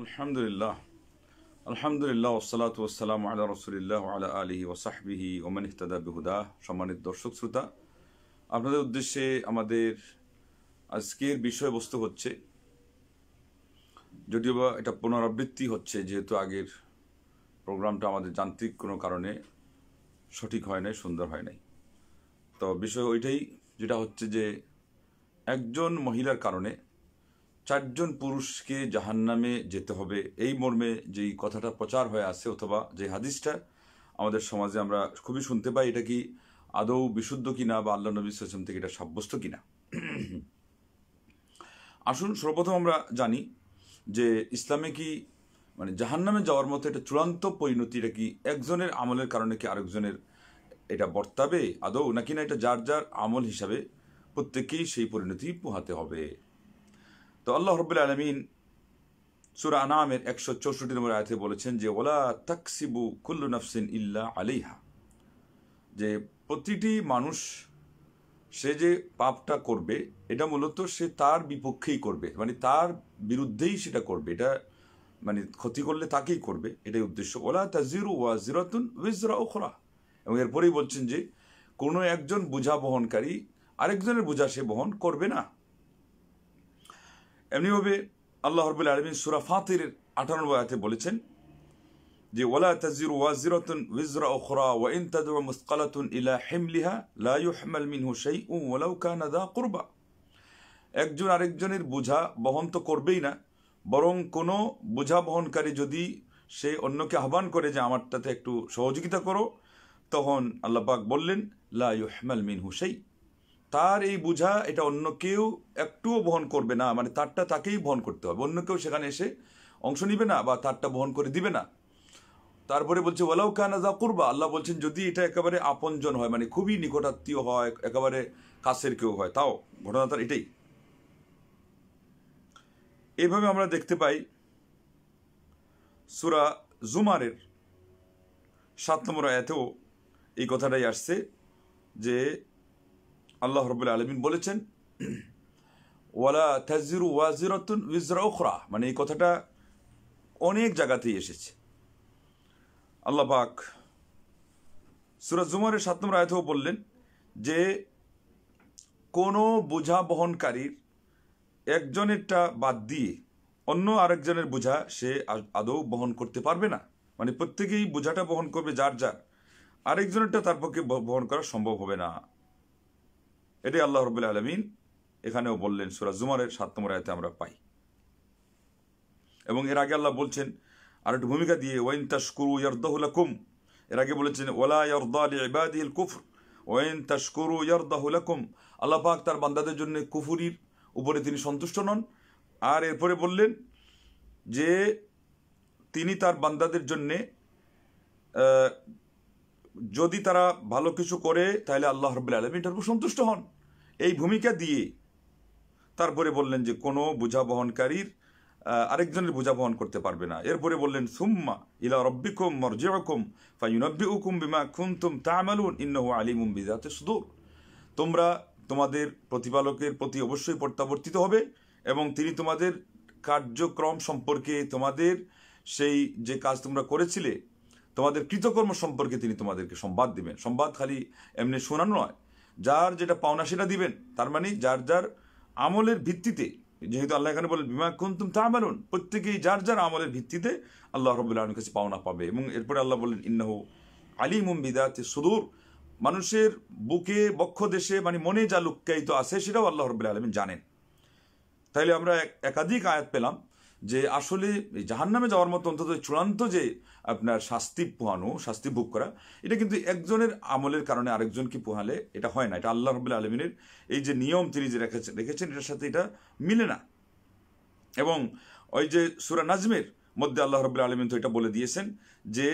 আলহামদুলিল্লাহ আলহামদুলিল্লাহ ওয়াসসালাতু ওয়াসসালামু আলা রাসূলিল্লাহ ওয়া আলা আলিহি ওয়া সাহবিহি ওয়া মান ইহতাদা বিহুদা। সম্মানিত দর্শক শ্রোতা, আপনাদের উদ্দেশ্যে আমাদের আজকের বিষয়বস্তু হচ্ছে, যদিও বা এটা পুনরাবৃত্তি হচ্ছে, যেহেতু আগের প্রোগ্রামটা আমাদের যান্ত্রিক কোনো কারণে সঠিক হয় নাই, সুন্দর হয় নাই। তো বিষয় ওইটাই, যেটা হচ্ছে যে একজন মহিলার কারণে 4 জন পুরুষকে জাহান্নামে যেতে হবে, এই মর্মে যেই কথাটা প্রচার হয়ে আছে, অথবা যে হাদিসটা আমাদের সমাজে আমরা খুবই শুনতে পাই, এটা কি আদৌ বিশুদ্ধ কিনা বা আল্লাহ নবী সাল্লাল্লাহু আলাইহি ওয়াসাল্লাম থেকে এটা সাব্যস্ত কিনা। আসুন সর্বপ্রথম আমরা জানি যে ইসলামে কি জাহান্নামে যাওয়ার মতো এটা চূড়ান্ত পরিণতি, এটা কি একজনের আমলের কারণে কি আরেকজনের এটা বর্তাবে আদৌ, নাকি না এটা যার যার আমল হিসাবে প্রত্যেককেই সেই পরিণতি পোহাতে হবে। তো আল্লাহ রাব্বুল আলামিন সূরা আনআমের 164 নম্বর আয়াতে বলেছেন যে ওয়ালা তাকসিবু কুল্লু নাফসিন ইল্লা আলাইহা, যে প্রতিটি মানুষ সে যে পাপটা করবে এটা মূলত সে তার বিপক্ষেই করবে, তার বিরুদ্ধেই সেটা করবে, এটা ক্ষতি করলে তাকেই করবে, এটাই উদ্দেশ্য। ওয়ালা তাজিরু ওয়াজিরাতুন উইজরা উখরা, এবং এরপরেই বলছেন যে কোনো একজন বোঝা বহনকারী আরেকজনের বোঝা সে বহন করবে না। এমনিভাবে আল্লাহ রাব্বুল আলামিন সূরা ফাতিরের 58 নম্বর আয়াতে বলেছেন যে ওয়ালা তাজিরু ওয়াজিরাতুন উইজরা উখরা ওয়া ইন তাদউ মুসকালাতুন ইলা হিমলিহা লা ইউহমাল মিনহু শাইউন ওয়ালাউ কানা যা কুরবা, একজন আরেকজনের বোঝা বহন তো করবেই না, বরং কোনো বোঝা বহনকারী যদি সে অন্যকে আহ্বান করে যে আমারটাতে একটু সহযোগিতা করো, তখন আল্লাহ পাক বললেন লা ইউহমাল মিনহু শাই, তার এই বোঝা এটা অন্য কেউ একটুও বহন করবে না, তারটা তাকেই বহন করতে হবে, অন্য কেউ সেখানে এসে অংশ নিবে না বা তারটা বহন করে দিবে না। তারপরে বলছে ওয়ালাউ কানা যা কুরবা, আল্লাহ বলছেন যদি এটা একেবারে আপনজন হয়, খুবই নিকটাত্মীয় হয়, একেবারে কাছের কেউ হয়, তাও ঘটনা তার এটাই। এইভাবে আমরা দেখতে পাই সূরা জুমারের 7 নম্বর আয়াতেও এই কথাটাই আসছে যে আল্লাহ রাব্বুল আলামিন বলেছেন ওয়ালা তাজিরু ওয়াজিরাতুন উইজরা উখরা, এই কথাটা অনেক জায়গাতেই এসেছে। আল্লাহ পাক সূরা জুমারের 7 নম্বর আয়াতেও বললেন যে কোনো বোঝা বহনকারীর একজনেরটা বাদ দিয়ে অন্য আরেকজনের বোঝা সে আদৌ বহন করতে পারবে না, প্রত্যেকেই বোঝাটা বহন করবে যার যার, আরেকজনেরটা তার পক্ষে বহন করা সম্ভব হবে না। এটাই আল্লাহ রাব্বুল আলামিন এখানেও বললেন, সূরা জুমারের 7 নম্বর আয়াতে আমরা পাই। এবং এর আগে আল্লাহ বলছেন আর একটু ভূমিকা দিয়ে ওয়াইন তাশকুরু ইয়ারদাহু লাকুম, এর আগে বলেছেন ওয়ালা ইয়ারদা লিইবাদিহিল কুফর ওয়াইন তাশকুরু ইয়ারদাহু লাকুম, আল্লাহ পাক তার বান্দাদের জন্য কুফরির উপরে তিনি সন্তুষ্ট নন। আর এরপরে বললেন যে তিনি তার বান্দাদের জন্য যদি তারা ভালো কিছু করে তাহলে আল্লাহ রাব্বুল আলামিন এটার উপর সন্তুষ্ট হন। এই ভূমিকা দিয়ে তারপরে বললেন যে কোনো বোঝা বহনকারীর আরেকজনের বোঝা বহন করতে পারবে না। এরপরে বললেন সুম্মা ইলা রাব্বিকুম মারজিউকুম ফায়ুনাব্বিউকুম বিমা কুনতুম তা'মালুন ইন্নাহু আলিমুম বিযাতিস সুদূর, তোমরা তোমাদের প্রতিপালকের প্রতি অবশ্যই প্রত্যাবর্তিত হবে এবং তিনি তোমাদের কার্যক্রম সম্পর্কে, তোমাদের সেই যে কাজ তোমরা করেছিলে, তোমাদের কৃতকর্ম সম্পর্কে তিনি তোমাদেরকে সংবাদ দিবেন। সংবাদ খালি এমনি শোনানো নয়, যার যেটা পাওনা সেটা দিবেন, তার যার যার আমলের ভিত্তিতে, যেহেতু আল্লাহ এখানে বলেন বিমা কুনতুম তা'মালুন, প্রত্যেকেই যার যার আমলের ভিত্তিতে আল্লাহ রাব্বুল আলামিনের কাছে পাওনা পাবে। এবং এরপরে আল্লাহ বললেন ইন্নাহু আলিমুম বিযাতিস সুদূর, মানুষের বুকে বক্ষ দেশে মনে যা লুক্কায়িত আছে সেটাও আল্লাহ রাব্বুল আলামিন জানেন। তাইলে আমরা একাধিক আয়াত পেলাম যে আসলে জাহান্নামে যাওয়ার মতো অন্তত চূড়ান্ত যে আপনার শাস্তি পোহানো, শাস্তি ভোগ করা, এটা কিন্তু একজনের আমলের কারণে আরেকজনকে পোহালে এটা হয় না। এটা আল্লাহ রাব্বুল আলামিনের এই যে নিয়ম তিনি যে রেখেছেন এটার সাথে এটা মিলে না। এবং ওই যে সূরা নাজমের মধ্যে আল্লাহ রাব্বুল আলামিন তো এটা বলে দিয়েছেন যে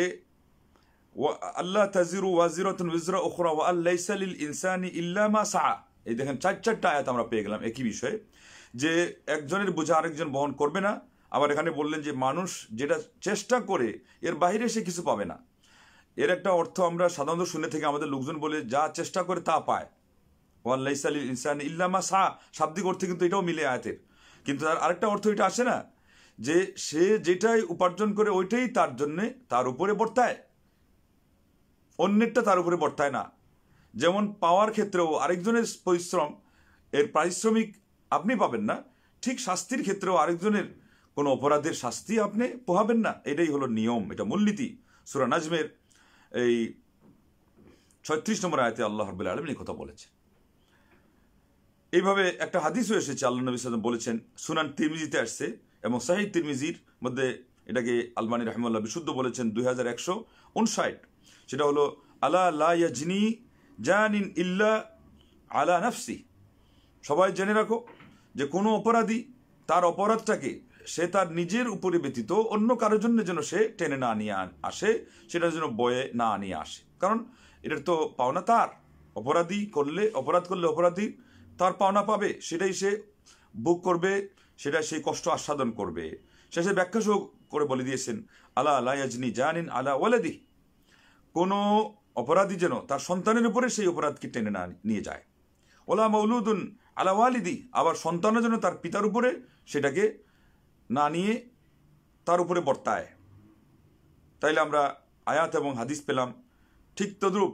আল্লাহ তাজিরু ওয়াজিরাতুন উইজরা উখরা ওয়া লাইসা লিল ইনসানি ইল্লা মা সাআ, এই দেখেন 4টা আয়াত আমরা পেয়ে গেলাম একই বিষয়ে, যে একজনের বোঝা আরেকজন বহন করবে না। আবার এখানে বললেন যে মানুষ যেটা চেষ্টা করে এর বাইরে সে কিছু পাবে না। এর একটা অর্থ আমরা সাধারণত শুনে থেকে আমাদের লোকজন বলে যা চেষ্টা করে তা পায়, ওয়া লাইসা লিল ইনসানি ইল্লা মা সাআ, শাব্দিক অর্থে কিন্তু এটাও মিলে আয়াতের, কিন্তু তার আরেকটা অর্থ এটা আসে না যে সে যেটাই উপার্জন করে ওইটাই তার জন্যে তার উপরে বর্তায়, অন্যেরটা তার উপরে বর্তায় না। যেমন পাওয়ার ক্ষেত্রেও আরেকজনের পরিশ্রম এর পারিশ্রমিক আপনি পাবেন না, ঠিক শাস্তির ক্ষেত্রেও আরেকজনের কোনো অপরাধের শাস্তি আপনি পোহাবেন না। এটাই হলো নিয়ম, এটা মূলনীতি। সূরা নাজমের এই 36 নম্বর আয়াতে আল্লাহ রাব্বুল আলামিন এই কথা বলেছে। এইভাবে একটা হাদিসও এসেছে, আল্লাহ নবী সাল্লাল্লাহু আলাইহি ওয়াসাল্লাম বলেছেন, সুনান তিরমিজিতে আসছে এবং সহিহ তিরমিজির মধ্যে এটাকে আলবানী রাহিমাহুল্লাহ বিশুদ্ধ বলেছেন 2159। সেটা হলো আলা লা ইয়াজনি জানিন ইল্লা আলা নাফসি। সবাই জেনে রাখো যে কোনো অপরাধী তার অপরাধটাকে সে তার নিজের উপরে ব্যতীত অন্য কারোর জন্য যেন সে টেনে না নিয়ে আসে, সেটার জন্য বয়ে না নিয়ে আসে। কারণ এটার তো পাওনা তার, অপরাধ করলে অপরাধী তার পাওনা পাবে, সেটাই সে ভোগ করবে, সেটাই সেই কষ্ট আস্বাদন করবে। শেষে ব্যাখ্যা করে বলে দিয়েছেন আলা লা ইয়াজনি জানিন আলা ওয়ালাদি, কোনো অপরাধী যেন তার সন্তানের উপরে সেই অপরাধকে টেনে না নিয়ে যায়। ওলা মাউলুদুন আলা ওয়ালিদি, আবার সন্তানও যেন তার পিতার উপরে সেটাকে না নিয়ে তার উপরে বর্তায়। তাইলে আমরা আয়াত এবং হাদিস পেলাম। ঠিক তদ্রূপ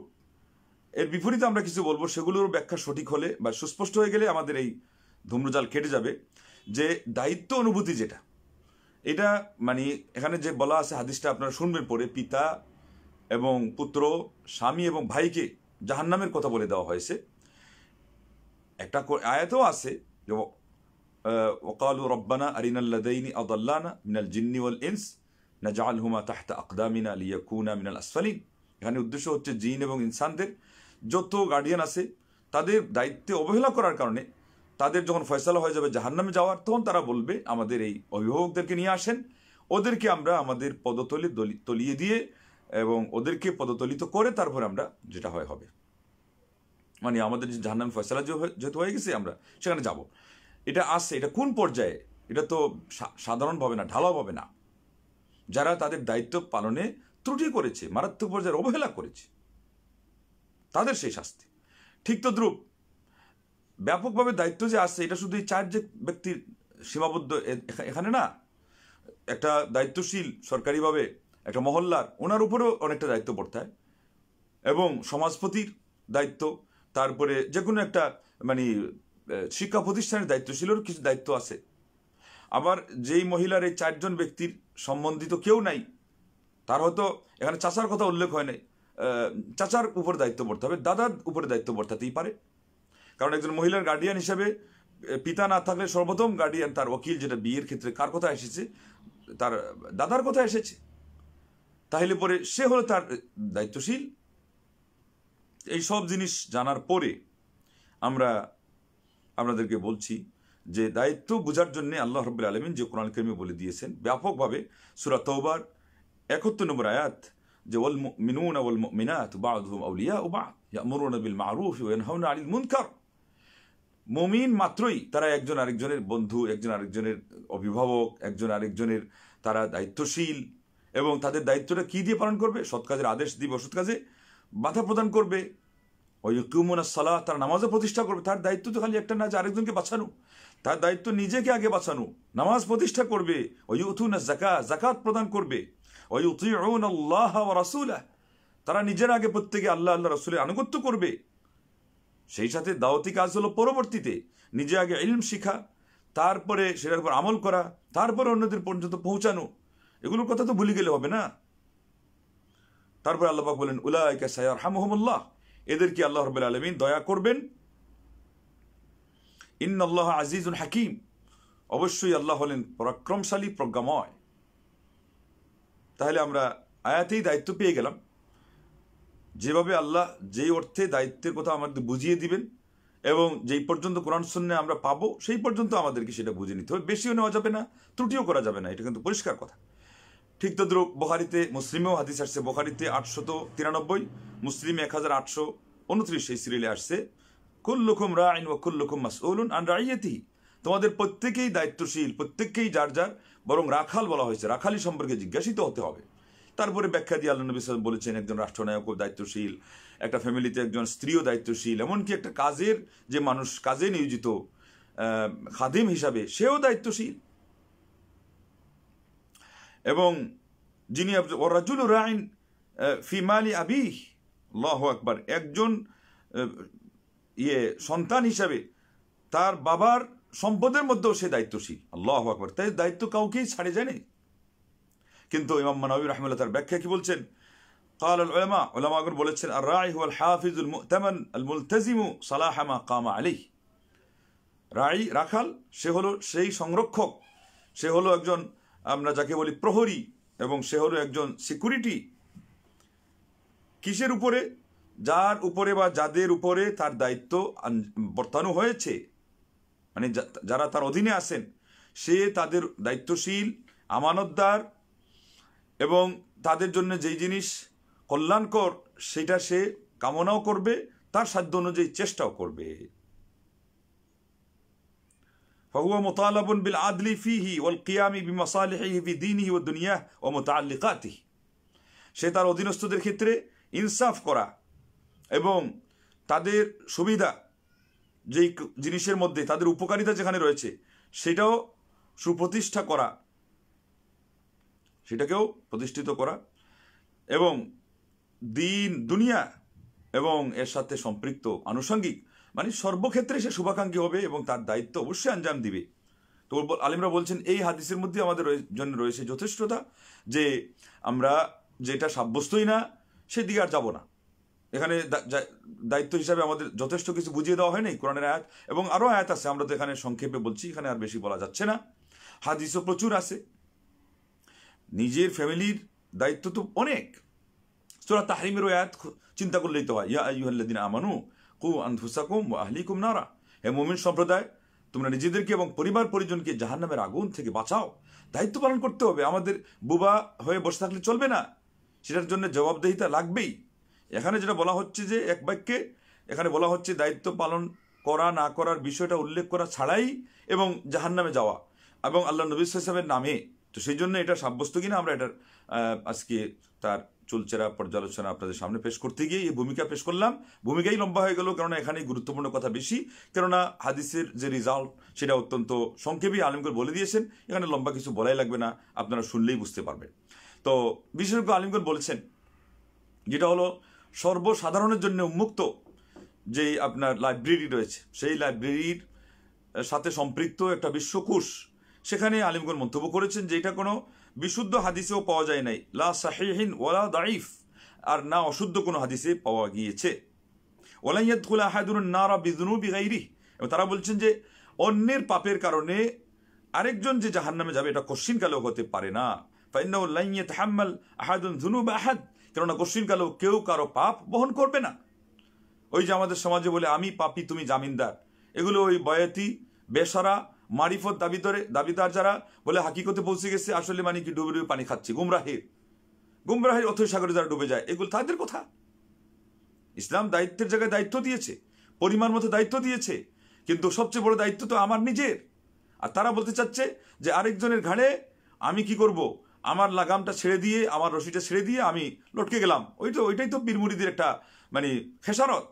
এর বিপরীতে আমরা কিছু বলবো, সেগুলোর ব্যাখ্যা সঠিক হলে বা সুস্পষ্ট হয়ে গেলে আমাদের এই ধূম্রজাল কেটে যাবে। যে দায়িত্ব অনুভূতি যেটা, এটা মানে এখানে যে বলা আছে হাদিসটা আপনারা শুনবেন পরে, পিতা এবং পুত্র, স্বামী এবং ভাইকে জাহান্নামের কথা বলে দেওয়া হয়েছে। একটা আয়াতও আছে যে ওয়াকালু রব্বানা আরিনাল্লাযাইনি আদাল্লানা মিনাল জিন্নি ওয়াল ইনস নাজআলহুমা তাহতা আকদামিনা লিয়াকুনা মিনাল আসফালিন। এখানে উদ্দেশ্য হচ্ছে জিন এবং ইনসানদের যত গার্ডিয়ান আছে তাদের দায়িত্বে অবহেলা করার কারণে তাদের যখন ফয়সালা হয়ে যাবে জাহান্নামে যাওয়ার, তখন তারা বলবে আমাদের এই অভিভাবকদেরকে নিয়ে আসেন, ওদেরকে আমরা আমাদের পদতলে তলিয়ে দিয়ে এবং ওদেরকে পদতলিত করে তারপরে আমরা যেটা হয় হবে, মানে আমাদের যে জাহান্নামে ফয়সালা যেহেতু হয়ে গেছে আমরা সেখানে যাব। এটা আসছে, এটা কোন পর্যায়ে? এটা তো সাধারণভাবে না, ঢালাওভাবে না। যারা তাদের দায়িত্ব পালনে ত্রুটি করেছে, মারাত্মক পর্যায়ে অবহেলা করেছে, তাদের সেই শাস্তি। ঠিক তদ্রূপ ব্যাপকভাবে দায়িত্ব যে আসছে, এটা শুধু এই 4 যে ব্যক্তির সীমাবদ্ধ এখানে না। একটা দায়িত্বশীল সরকারিভাবে একটা মহল্লার ওনার উপরেও অনেকটা দায়িত্ব বর্তায়, এবং সমাজপতির দায়িত্ব, তারপরে যে কোনো একটা মানে শিক্ষা প্রতিষ্ঠানের দায়িত্বশীলেরও কিছু দায়িত্ব আছে। আবার যেই মহিলার এই 4 জন ব্যক্তির সম্বন্ধিত কেউ নাই, তার হয়তো এখানে চাচার কথা উল্লেখ হয় নাই, চাচার উপর দায়িত্ব বর্তাতে হবে, দাদার উপরে দায়িত্ব বর্তাতেই পারে। কারণ একজন মহিলার গার্ডিয়ান হিসেবে পিতা না থাকলে সর্বপ্রথম গার্ডিয়ান তার ওকিল, যেটা বিয়ের ক্ষেত্রে কার কথা এসেছে, তার দাদার কথা এসেছে, তাহলে পরে সে হলো তার দায়িত্বশীল। এই সব জিনিস জানার পরে আমরা আপনাদেরকে বলছি যে দায়িত্ব বোঝার জন্য আল্লাহ রাব্বুল আলামিন যে কোরআন কারীমে বলে দিয়েছেন ব্যাপকভাবে, সূরা তাওবার 71 নম্বর আয়াত, যে ওয়াল মুমিনুনা ওয়াল মুমিনাতু বা'দুহুম আউলিয়াউ বা'দ ইয়া'মুরুনা বিল মা'রুফ ওয়া ইয়ানহাউনা আনিল মুনকার। মুমিন মাত্রই তারা একজন আরেকজনের বন্ধু, একজন আরেকজনের অভিভাবক, একজন আরেকজনের তারা দায়িত্বশীল, এবং তাদের দায়িত্বটা কি দিয়ে পালন করবে? সৎ কাজের আদেশ দিবে, অসৎ কাজে বাধা প্রদান করবে। ওয়ায়ুকিমুনাস সালাহ, তার নামাজও প্রতিষ্ঠা করবে। তার দায়িত্ব তো খালি একটা না যে আরেকজনকে বাঁচানো, তার দায়িত্ব নিজেকে আগে বাঁচানো, নামাজ প্রতিষ্ঠা করবে। ওয়ায়ুতুনাজ যাকাত, যাকাত প্রদান করবে। ওয়ায়ুতিউনাল্লাহ ওয়া রাসূলাহ, তারা নিজের আগে প্রত্যেকে আল্লাহ আল্লাহ রাসূলের আনুগত্য করবে। সেই সাথে দাওয়াতি কাজ হলো পরবর্তীতে, নিজে আগে ইলম শিখা, তারপরে সেটার উপর আমল করা, তারপরে অন্যদের পর্যন্ত পৌঁছানো। এগুলোর কথা তো ভুলে গেলে হবে না। তারপরে আল্লাহ পাক বলেন উলাইকা সায়ারহামুহুমুল্লাহ, এদেরকে আল্লাহ রাব্বুল আলামিন দয়া করবেন। ইন্নাল্লাহ আজিজুন হাকিম, অবশ্যই আল্লাহ হলেন পরাক্রমশালী, প্রজ্ঞাময়। তাহলে আমরা আয়াতেই দায়িত্ব পেয়ে গেলাম। যেভাবে আল্লাহ যেই অর্থে দায়িত্বের কথা আমাদের বুঝিয়ে দিবেন এবং যেই পর্যন্ত কোরআন সুন্নাহ আমরা পাবো সেই পর্যন্ত আমাদেরকে সেটা বুঝে নিতে হবে। বেশিও নেওয়া যাবে না, ত্রুটিও করা যাবে না, এটা কিন্তু পরিষ্কার কথা। ঠিক তদ্রুপ বুখারীতে, মুসলিমেও হাদিস আসছে, বুখারীতে 893, মুসলিমে 1829 এই সিরিয়ালে আসছে, কুল্লুকুম রাইন ওয়া কুল্লুকুম মাসউলুন আন রাইয়াতিহি, তোমাদের প্রত্যেকেই দায়িত্বশীল, প্রত্যেককেই যার যার, বরং রাখাল বলা হয়েছে, রাখালি সম্পর্কে জিজ্ঞাসিত হতে হবে। তারপরে ব্যাখ্যা দিয়ে আল্লাহ নবী সাল্লাল্লাহু আলাইহি ওয়াসাল্লাম বলেছেন একজন রাষ্ট্রনায়কও দায়িত্বশীল, একটা ফ্যামিলিতে একজন স্ত্রীও দায়িত্বশীল, এমনকি একটা কাজের যে মানুষ কাজে নিয়োজিত খাদিম হিসাবে সেও দায়িত্বশীল। এবং যিনি রাজুল রাইন ফি মালি আবিহ, আল্লাহু আকবার, একজন সন্তান হিসাবে তার বাবার সম্পদের মধ্যেও সে দায়িত্বশীল। আল্লাহু আকবার, তাই দায়িত্ব কাউকেই ছাড়ে যায়নি। কিন্তু ইমাম মানাবী রাহিমাহুল্লাহ তার ব্যাখ্যা কি বলছেন? قال العلماء উলামাগণ বলেছেন, الراعي هو الحافظ المؤتمن الملتزم صلاح ما قام عليه। রাই, রাখাল, সে হলো সেই সংরক্ষক, সে হলো একজন, আমরা যাকে বলি প্রহরী, এবং সে হলো একজন সিকিউরিটি। কিসের উপরে? যার উপরে বা যাদের উপরে তার দায়িত্ব বর্তানো হয়েছে, মানে যারা তার অধীনে আছেন, সে তাদের দায়িত্বশীল, আমানতদার, এবং তাদের জন্য যেই জিনিস কল্যাণকর সেটা সে কামনাও করবে, তার সাধ্য অনুযায়ী চেষ্টাও করবে। فهو مطالب بالعدل فيه والقيام بمصالحه في دينه والدنيا ومتعلقاته। সে তার অধীনস্থদের ক্ষেত্রে ইনসাফ করা এবং তাদের সুবিধা, যেই জিনিসের মধ্যে তাদের উপকারিতা যেখানে রয়েছে সেটাও সুপ্রতিষ্ঠা করা, সেটাকেও প্রতিষ্ঠিত করা, এবং দিন, দুনিয়া এবং এর সাথে সম্পৃক্ত আনুষঙ্গিক, মানে সর্বক্ষেত্রে সে শুভাকাঙ্ক্ষী হবে এবং তার দায়িত্ব অবশ্যই আঞ্জাম দিবে। তো আলিমরা বলছেন এই হাদিসের মধ্যে আমাদের জন্য রয়েছে যথেষ্টতা যে আমরা যেটা সাব্যস্তই না সেদিকে আর যাব না। এখানে দায়িত্ব হিসাবে আমাদের যথেষ্ট কিছু বুঝিয়ে দেওয়া হয় নাই, কোরআনের আয়াত এবং আরও আয়াত আছে, আমরা তো এখানে সংক্ষেপে বলছি, এখানে আর বেশি বলা যাচ্ছে না। হাদিসও প্রচুর আছে। নিজের ফ্যামিলির দায়িত্ব তো অনেক। সূরা তাহরিমের আয়াত চিন্তা করলেই তো হয়, ইয়া আইয়ুহাল্লাযীনা আমানু কু আনফুসাকুম ওয়া আহলিকুম নারা, হে মুমিন সম্প্রদায়, তোমরা নিজেদেরকে এবং পরিবার পরিজনকে জাহান্নামের আগুন থেকে বাঁচাও। দায়িত্ব পালন করতে হবে, আমাদের বুবা হয়ে বসে থাকলে চলবে না, সেটার জন্য জবাবদিহিতা লাগবেই। এখানে যেটা বলা হচ্ছে যে এক বাক্যে এখানে বলা হচ্ছে দায়িত্ব পালন করা না করার বিষয়টা উল্লেখ করা ছাড়াই এবং জাহান্নামে যাওয়া এবং আল্লাহ নবী সাল্লাল্লাহু আলাইহি ওয়াসাল্লামের নামে। তো সেই জন্য এটা সাব্যস্ত কিনা আমরা এটার আজকে তার চুলচেরা পর্যালোচনা আপনাদের সামনে পেশ করতে গিয়ে এই ভূমিকা পেশ করলাম। ভূমিকাই লম্বা হয়ে গেল, কেননা এখানেই গুরুত্বপূর্ণ কথা বেশি, কেননা হাদিসের যে রেজাল্ট সেটা অত্যন্ত সংক্ষেপে আলিমগণ বলে দিয়েছেন, এখানে লম্বা কিছু বলাই লাগবে না, আপনারা শুনলেই বুঝতে পারবেন। তো বিশেষজ্ঞ আলিমগণ বলেছেন যেটা হলো সর্বসাধারণের জন্য উন্মুক্ত যে আপনার লাইব্রেরি রয়েছে, সেই লাইব্রেরির সাথে সম্পৃক্ত একটা বিশ্বকোষ, সেখানে আলিমগণ মন্তব্য করেছেন যে এটা কোনো বিশুদ্ধ হাদিসেও পাওয়া যায় নাই, লা সাহিহিন ওয়ালা দাইফ, আর না অশুদ্ধ কোনো হাদিসে পাওয়া গিয়েছে। ওয়ালা ইয়াদখুলু আহাদুন নারা বিযুনুবি গায়রিহি, এবং তারা বলছেন যে অন্যের পাপের কারণে আরেকজন যে জাহান্নামে যাবে এটা কশ্চিনকালেও হতে পারে না। ফাইন্নাহু লা ইয়াতাহাম্মাল আহাদুন যুনুবা আহাদ, কেননা কশ্চিনকালেও কেউ কারো পাপ বহন করবে না। ওই যে আমাদের সমাজে বলে আমি পাপী তুমি জামিনদার, এগুলো ওই বয়াতি বেসারা মারিফত দাবিদার যারা বলে হাকিকতে পৌঁছে গেছে, আসলে মানে কি ডুবে ডুবে পানি খাচ্ছে, গুমরাহের অথৈ সাগরে যারা ডুবে যায়, এগুলো তাদের কথা। ইসলাম দায়িত্বের জায়গায় দায়িত্ব দিয়েছে, পরিমাণ মতো দায়িত্ব দিয়েছে, কিন্তু সবচেয়ে বড় দায়িত্ব তো আমার নিজের। আর তারা বলতে চাচ্ছে যে আরেকজনের ঘাড়ে আমি কি করব, আমার লাগামটা ছেড়ে দিয়ে, আমার রশিটা ছেড়ে দিয়ে আমি লটকে গেলাম। ওইটাই তো পীর মুরিদের একটা মানে খেসারত,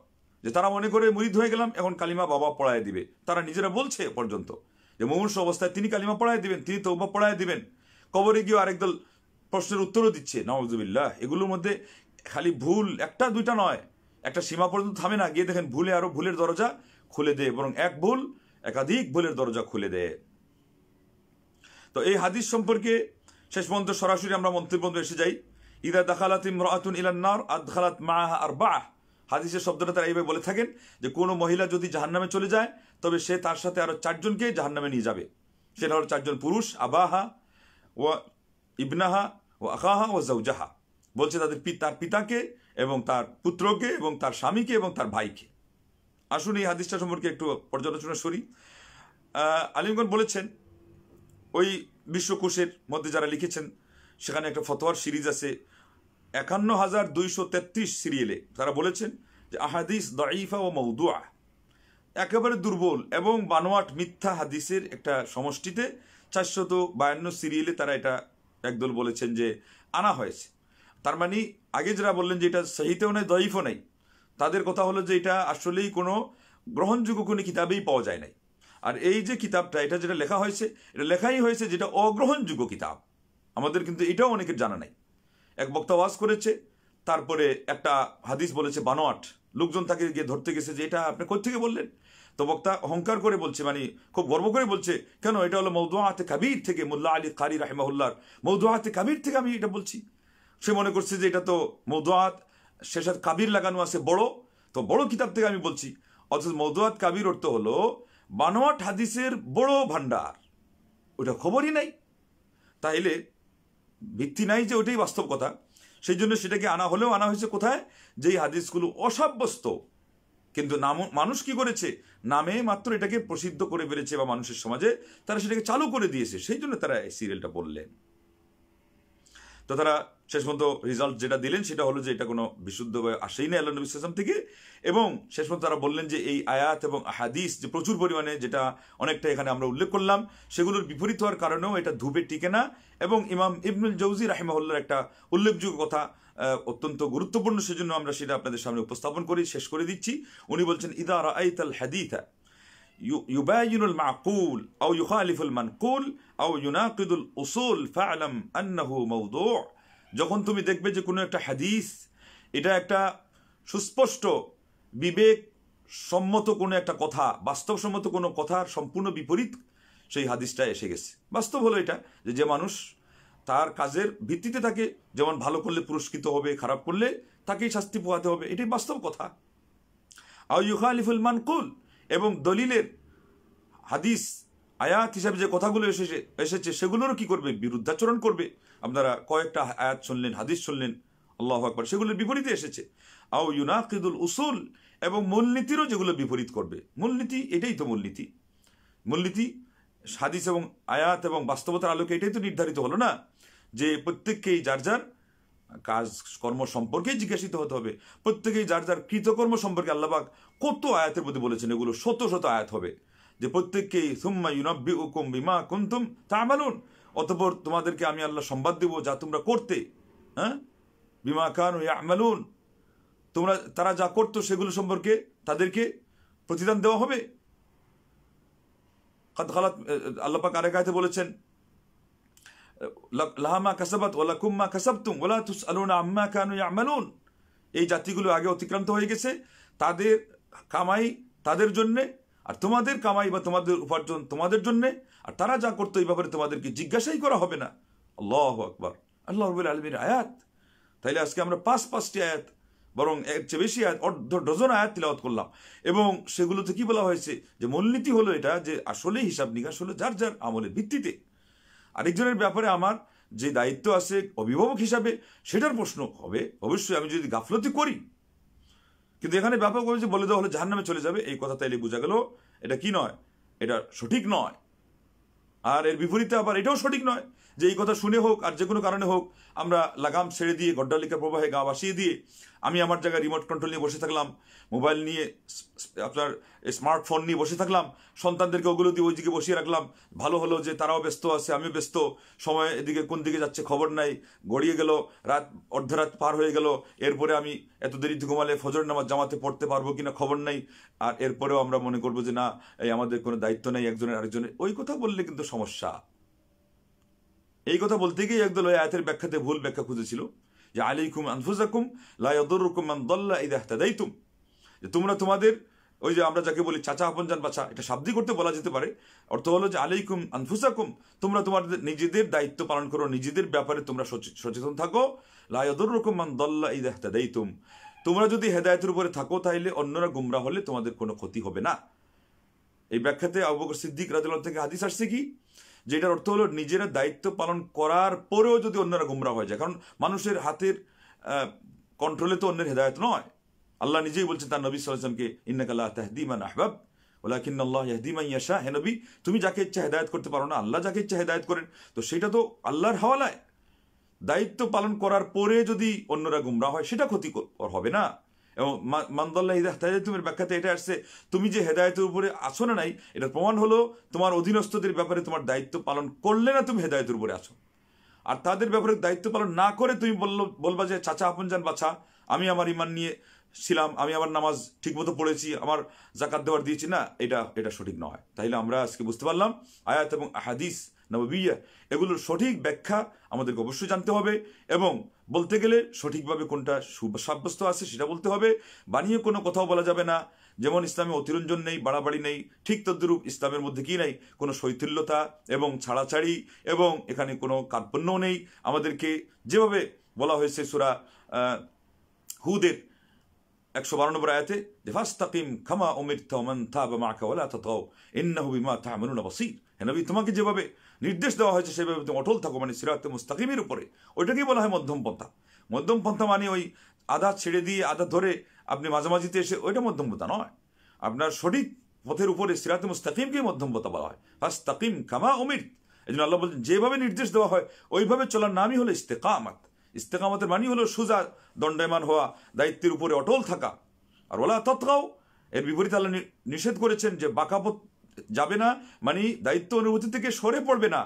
যে তারা মনে করে মুরিদ হয়ে গেলাম, এখন কালিমা বাবা পড়ায় দিবে। তারা নিজেরা বলছে পর্যন্ত যে মুমূর্ষ অবস্থায় তিনি কালিমা পড়ায় দিবেন, তিনি তওবা পড়ায় দিবেন, কবরে গিয়ে আরেকদল প্রশ্নের উত্তরও দিচ্ছে, নাউযুবিল্লাহ। এগুলোর মধ্যে খালি ভুল একটা দুইটা নয়, একটা সীমা পর্যন্ত থামে না, গিয়ে দেখেন ভুলে আরো ভুলের দরজা খুলে দেয়, বরং এক ভুল একাধিক ভুলের দরজা খুলে দেয়। তো এই হাদিস সম্পর্কে শেষ পর্যন্ত সরাসরি আমরা মন্তব্য এসে যাই, ইদা দাখালাত ইমরাআতুন ইলান নার আদখালাত মাআহা আরবাআহ। হাদিসের শব্দটা তারা এইভাবে বলে থাকেন যে কোনো মহিলা যদি জাহান্নামে চলে যায় তবে সে তার সাথে আরো চারজনকে জাহান্নামে নিয়ে যাবে। সেটা হলো চারজন পুরুষ, আবাহা ওয়া ইবনাহা ওয়া আখাহা ওয়া যাওজাহা, বলছে তার পিতাকে এবং তার পুত্রকে এবং তার স্বামীকে এবং তার ভাইকে। আসুন এই হাদিসটা সম্পর্কে একটু পর্যালোচনা করি। আলিমগণ বলেছেন ওই বিশ্বকোষের মধ্যে যারা লিখেছেন সেখানে একটা ফতোয়ার সিরিজ আছে ৫১,২৩৩ সিরিয়ালে, তারা বলেছেন যে আহাদিস দাঈফা ও মাউদুআ, একেবারে দুর্বল এবং বানোয়াট মিথ্যা হাদিসের একটা সমষ্টিতে ৪৫২ সিরিয়ালে তারা এটা একদল বলেছেন যে আনা হয়েছে। তার মানে আগে যারা বললেন যে এটা সহিতেও নাই দঈফও নাই, তাদের কথা হলো যে এটা আসলেই কোনো গ্রহণযোগ্য কোনো কিতাবেই পাওয়া যায় নাই। আর এই যে কিতাবটা, এটা যেটা লেখা হয়েছে, এটা লেখাই হয়েছে যেটা অগ্রহণযোগ্য কিতাব, আমাদের কিন্তু এটাও অনেকের জানা নাই। এক বক্তা ওয়াজ করেছে, তারপরে একটা হাদিস বলেছে বানোয়াট, লোকজন তাকে গিয়ে ধরতে গেছে যে এটা আপনি কোত্থেকে বললেন। তো বক্তা অহংকার করে বলছে, মানে খুব গর্ব করে বলছে, কেন এটা হলো মওদুআতে কাবীর থেকে, মোল্লা আলী কারি রাহিমাহুল্লাহর মওদুআতে কাবীর থেকে আমি এটা বলছি। সে মনে করছে যে এটা তো মওদুআত শেষে কাবীর লাগানো আছে বড়, তো বড় কিতাব থেকে আমি বলছি। অথচ মওদুআত কাবীর অর্থ হলো বানোয়াট হাদিসের বড় ভান্ডার, ওটা খবরই নাই। তাইলে ভিত্তি নাই যে ওটাই বাস্তব কথা, সেই জন্য সেটাকে আনা হলেও আনা হয়েছে কোথায়, যেই হাদিসগুলো অসাব্যস্ত, কিন্তু মানুষ কি করেছে, নামে মাত্র এটাকে প্রসিদ্ধ করে বেড়েছে বা মানুষের সমাজে তারা সেটাকে চালু করে দিয়েছে, সেই জন্য তারা এই সিরিয়ালটা বললেন। তো তারা শেষ পর্যন্ত রেজাল্ট যেটা দিলেন সেটা হলো যে এটা কোনো বিশুদ্ধভাবে আসেই না আল্লাহ নবী সাল্লাল্লাহু আলাইহি ওয়াসাল্লাম থেকে। এবং শেষ পর্যন্ত তারা বললেন যে এই আয়াত এবং হাদিস যে প্রচুর পরিমাণে, যেটা অনেকটা এখানে আমরা উল্লেখ করলাম, সেগুলোর বিপরীত হওয়ার কারণেও এটা ধূপে টিকে না। এবং ইমাম ইবনুল জৌজি রাহিমাহুল্লাহর একটা উল্লেখযোগ্য কথা, অত্যন্ত গুরুত্বপূর্ণ, সেজন্য আমরা সেটা আপনাদের সামনে উপস্থাপন করি, শেষ করে দিচ্ছি। উনি বলছেন, ইদা রাআইতাল হাদিথা ইউবাইনুল মাকুল আও ইউখালিফুল মানকুল আও ইউনাকিদুল উসুল ফা'লাম আন্নাহু মাওদু'। যখন তুমি দেখবে যে কোনো একটা হাদিস, এটা একটা সুস্পষ্ট বিবেক সম্মত কোনো একটা কথা, বাস্তবসম্মত কোনো কথার সম্পূর্ণ বিপরীত সেই হাদিসটা এসে গেছে। বাস্তব হলো এটা যে মানুষ তার কাজের ভিত্তিতে তাকে যেমন ভালো করলে পুরস্কৃত হবে, খারাপ করলে তাকেই শাস্তি পোহাতে হবে, এটাই বাস্তব কথা। আও ইউখালিফুল মানকুল, এবং দলিলের হাদিস আয়াত হিসাবে যে কথাগুলো এসেছে সেগুলোরও কি করবে, বিরুদ্ধাচরণ করবে। আপনারা কয়েকটা আয়াত শুনলেন, হাদিস শুনলেন, আল্লাহু আকবার, সেগুলোর বিপরীতে এসেছে। আও ইউনাকিদুল উসুল, এবং মূলনীতিরও যেগুলো বিপরীত করবে। মূলনীতি এটাই তো মূলনীতি। মূলনীতি হাদিস এবং আয়াত এবং বাস্তবতার আলোকে এটাই তো নির্ধারিত হলো না, যে প্রত্যেককেই যার যার কাজ কর্ম সম্পর্কে জিজ্ঞাসিত হতে হবে। প্রত্যেকেই যার যার কৃতকর্ম সম্পর্কে আল্লাহ পাক কত আয়াতের প্রতি বলেছেন, এগুলো শত শত আয়াত হবে, যে প্রত্যেককেই সুম্মা ইউনাব্বিউকুম বিমা কুনতুম তা'মালুন, অতঃপর তোমাদেরকে আমি আল্লাহ সংবাদ দেব যা তোমরা করতে, হ্যাঁ, বিমা কানু ইয়া'মালুন, তারা যা করতো সেগুলো সম্পর্কে তাদেরকে প্রতিদান দেওয়া হবে। কাদ খালাত, আল্লাহ পাক আরেক আয়াতে বলেছেন, লাহা মা কাসাবাত ওয়া লাকুম মা কাসাবতুম ওয়া লা তুসআলুনা আম্মা কানু ইয়া'মালুন। এই জাতিগুলো আগে অতিক্রান্ত হয়ে গেছে, তাদের কামাই তাদের জন্যে, আর তোমাদের কামাই বা তোমাদের উপার্জন তোমাদের জন্যে, আর তারা যা করতো এই ব্যাপারে তোমাদেরকে জিজ্ঞাসাই করা হবে না। আল্লাহু আকবার, আল্লাহ রাব্বুল আলামিনের আয়াত। তাইলে আজকে আমরা পাঁচটি আয়াত, বরং এর চেয়ে বেশি আয়াত, ডজন আয়াত তিলাওয়াত করলাম, এবং সেগুলোতে কি বলা হয়েছে, যে মূলনীতি হলো এটা, যে আসলে হিসাব নিকাশ হলো যার যার আমলের ভিত্তিতে। আরেকজনের ব্যাপারে আমার যে দায়িত্ব আছে অভিভাবক হিসাবে, সেটার প্রশ্ন হবে অবশ্যই, আমি যদি গাফলতি করি। কিন্তু এখানে ব্যাপক যে বলে দেওয়া হলো জাহান্নামে চলে যাবে, এই কথা তাইলে বোঝা গেল এটা কি নয়, এটা সঠিক নয়। আর এর বিপরীতে আবার এটাও সঠিক নয় যে এই কথা শুনে হোক আর যে কোনো কারণে হোক আমরা লাগাম ছেড়ে দিয়ে গড্ডালিকা প্রবাহে গা ভাসিয়ে দিয়ে আমি আমার জায়গায় রিমোট কন্ট্রোল নিয়ে বসে থাকলাম, মোবাইল নিয়ে, আপনার স্মার্টফোন নিয়ে বসে থাকলাম, সন্তানদেরকে ওগুলো দিয়ে ওই দিকে বসিয়ে রাখলাম। ভালো হলো যে তারাও ব্যস্ত আছে, আমিও ব্যস্ত, সময় এদিকে কোন দিকে যাচ্ছে খবর নাই, গড়িয়ে গেল রাত, অর্ধরাত পার হয়ে গেল, এরপরে আমি এত দেরিতে ঘুমালে ফজর নামাজ জামাতে পড়তে পারবো কিনা খবর নাই, আর এরপরেও আমরা মনে করবো যে না, এই আমাদের কোনো দায়িত্ব নেই একজনের আরেকজনের। ওই কথা বললে কিন্তু সমস্যা। এই কথা বলতে গিয়ে একদল ওই আয়াতের ব্যাখ্যাতে ভুল ব্যাখ্যা খুঁজেছিল, যে আলাইকুম আনফুসাকুম লা ইয়াদুররুকুম মান দাল্লা ইযা ইহতাদাইতুম, যে তোমরা তোমাদের, ওই যে আমরা যাকে বলি চাচা আপনজান বাছা, এটা শাব্দিক করতে বলা যেতে পারে। অর্থ হলো যে আলাইকুম আনফুসাকুম, তোমরা তোমাদের নিজেদের দায়িত্ব পালন করো, নিজেদের ব্যাপারে তোমরা সচেতন থাকো। লা ইয়াদুররুকুম মান দাল্লা ইযা ইহতাদাইতুম, তোমরা যদি হেদায়েতের উপরে থাকো তাহলে অন্যরা গুমরা হলে তোমাদের কোনো ক্ষতি হবে না। এই ব্যাখ্যাতে আবু বকর সিদ্দিক রাদিয়াল্লাহু থেকে হাদিস আসছে কি, যেটার অর্থ হলো নিজেরা দায়িত্ব পালন করার পরেও যদি অন্যরা গুমরা হয়ে যায়, কারণ মানুষের হাতের কন্ট্রোলে তো অন্যের হেদায়েত নয়। আল্লাহ নিজেই বলছেন তার নবী সাল্লাল্লাহু আলাইহি ওয়াসাল্লামকে, ইন্নাকা লা তাহদি মান আহবাব ওয়ালাকিন্নাল্লাহ ইয়াহদি মান ইয়াশা। হে নবী, তুমি যাকে ইচ্ছা হেদায়েত করতে পারো না, আল্লাহ যাকে ইচ্ছা হেদায়েত করেন। তো সেটা তো আল্লাহর হাওয়ালায়। দায়িত্ব পালন করার পরে যদি অন্যরা গুমরা হয় সেটা ক্ষতিকর হবে না। এবং মানদাল্লাহ ইহতাদাইতুমের ব্যাখ্যাতে এটা আসছে, তুমি যে হেদায়েতের উপরে আছো না নাই, এটার প্রমাণ হলো তোমার অধীনস্থদের ব্যাপারে তোমার দায়িত্ব পালন করলে না তুমি হেদায়েতের উপরে আছো। আর তাদের ব্যাপারে দায়িত্ব পালন না করে তুমি বলবা যে চাচা আপনজান বাছা, আমি আমার ইমান নিয়ে ছিলাম, আমি আমার নামাজ ঠিকমতো পড়েছি, আমার জাকাত দেওয়ার দিয়েছি না, এটা সঠিক নয়। তাইলে আমরা আজকে বুঝতে পারলাম আয়াত এবং হাদিস নববিয়্যা, এগুলোর সঠিক ব্যাখ্যা আমাদেরকে অবশ্যই জানতে হবে এবং বলতে গেলে সঠিকভাবে কোনটা সাব্যস্ত আছে সেটা বলতে হবে। বানিয়ে কোনো কথাও বলা যাবে না। যেমন ইসলামে অতিরঞ্জন নেই, বাড়াবাড়ি নেই, ঠিক তদ্রূপ ইসলামের মধ্যে কি নেই, কোনো শৈথিল্যতা এবং ছাড়াছাড়ি এবং এখানে কোনো কার্পণ্যও নেই। আমাদেরকে যেভাবে বলা হয়েছে সূরা হুদের 152 নম্বর আয়াতে, যে ফাস্তাকিম কামা উমিরতা ওয়া মান তাবা মাআকা ওয়া লা তাতাও ইন্নাহু বিমা তা'মালুনা বাসীর। হে নবী, তোমাকে যেভাবে নির্দেশ দেওয়া হয়েছে সেভাবে তুমি অটল থাকো, মানে সিরাতে মুস্তাকিমের উপরে। ওইটাকেই বলা হয় মধ্যম পন্থা। মধ্যম পন্থা মানে ওই আধা ছেড়ে দিয়ে আধা ধরে আপনি মাঝামাঝিতে এসে, ওইটা মধ্যম পন্থা নয়। আপনার সঠিক পথের উপরে সিরাতে মুস্তাকিমকেই মধ্যম পন্থা বলা হয়। ফাস্তাকিম কামা উমির, এই জন্য আল্লাহ বলছেন যেভাবে নির্দেশ দেওয়া হয় ওইভাবে চলার নামই হলো ইস্তেকামাত। ইস্তেকামাতের মানে হলো সোজা দণ্ডায়মান হওয়া, দায়িত্বের উপরে অটল থাকা। আর ওলা তৎকাও, এর বিপরীত আল্লাহ নিষেধ করেছেন যে বাঁকাপথ যাবে না, মানে দায়িত্ব অনুভূতি থেকে সরে পড়বে না।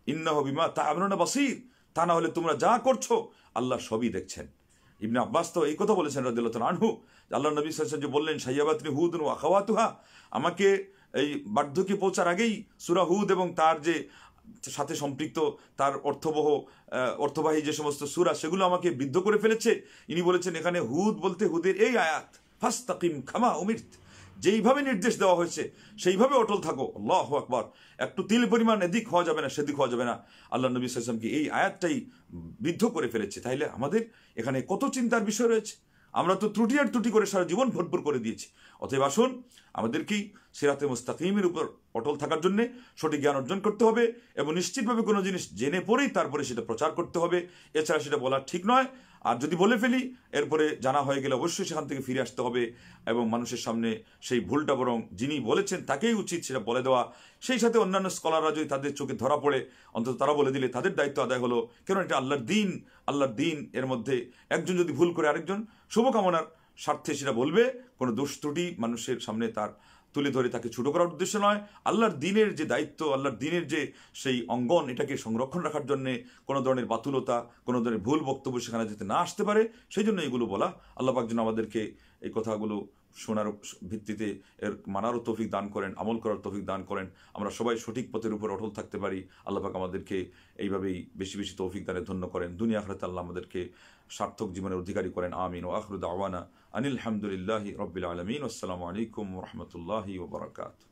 ইন্নাহু বিমা তা'মালুনা বাসীর, তা না হলে তোমরা যা করছো আল্লাহ সবই দেখছেন। ইবনে আব্বাস তো এই কথা বলেছেন রাদিয়াল্লাহু তাআলা আনহু, আল্লাহ নবী সাল্লাল্লাহু আলাইহি ওয়াসাল্লাম যে বললেন শাইয়াবাতনি হুদুন ওয়া আখাওয়াতুহা, আমাকে এই বার্ধক্যে পৌঁছার আগেই সূরা হুদ এবং তার যে সাথে সম্পৃক্ত তার অর্থবাহী যে সমস্ত সূরা সেগুলো আমাকে বিদ্ধ করে ফেলেছে। ইনি বলেছেন এখানে হুদ বলতে হুদের এই আয়াত, ফাস্তাকিম কামা উমিরত, যেইভাবে নির্দেশ দেওয়া হয়েছে সেইভাবে অটল থাকো। আল্লাহু আকবার। একটু তিল পরিমাণ এদিক হওয়া যাবে না, সেদিক হওয়া যাবে না। আল্লাহ নবী সাল্লাল্লাহু আলাইহি ওয়াসাল্লামকে এই আয়াতটাই বিদ্ধ করে ফেলেছে। তাইলে আমাদের এখানে কত চিন্তার বিষয় রয়েছে। আমরা তো ত্রুটি আর ত্রুটি করে সারা জীবন ভরপুর করে দিয়েছি। অতএব আসুন আমাদেরকেই সিরাতে মুস্তাকিমের উপর অটল থাকার জন্য সঠিক জ্ঞান অর্জন করতে হবে এবং নিশ্চিতভাবে কোনো জিনিস জেনে পড়েই তারপরে সেটা প্রচার করতে হবে। এছাড়া সেটা বলা ঠিক নয়। আর যদি বলে ফেলি এরপরে জানা হয়ে গেলে অবশ্যই সেখান থেকে ফিরে আসতে হবে এবং মানুষের সামনে সেই ভুলটা বরং যিনি বলেছেন তাকেই উচিত সেটা বলে দেওয়া। সেই সাথে অন্যান্য স্কলাররা যদি তাদের চোখে ধরা পড়ে অন্তত তারা বলে দিলে তাদের দায়িত্ব আদায় হলো। কেন এটা আল্লাহর দিন, আল্লাহর দিন, এর মধ্যে একজন যদি ভুল করে আরেকজন শুভকামনার স্বার্থে সেটা বলবে, কোনো দোষ ত্রুটি মানুষের সামনে তার তুলে ধরে তাকে ছোট করার উদ্দেশ্য নয়। আল্লাহর দিনের যে দায়িত্ব, আল্লাহর দিনের যে সেই অঙ্গন, এটাকে সংরক্ষণ রাখার জন্য কোনো ধরনের বাতুলতা, কোনো ধরনের ভুল বক্তব্য সেখানে যাতে না আসতে পারে সেই জন্য এগুলো বলা। আল্লাহ পাক যেন আমাদেরকে এই কথাগুলো শোনার ভিত্তিতে এর মানারও তৌফিক দান করেন, আমল করার তৌফিক দান করেন, আমরা সবাই সঠিক পথের উপর অটল থাকতে পারি। আল্লাহ পাক আমাদেরকে এইভাবেই বেশি বেশি তৌফিক দানে ধন্য করেন। দুনিয়া আখিরাতে আল্লাহ আমাদেরকে সার্থক জীবনের অধিকারী করেন। আমিন। ওয়া আখিরু দাওয়ানা আনিল হামদুলিল্লাহি রাব্বিল আলামিন। আসসালামু আলাইকুম ওয়া রাহমাতুল্লাহি ওয়া বারাকাতুহু।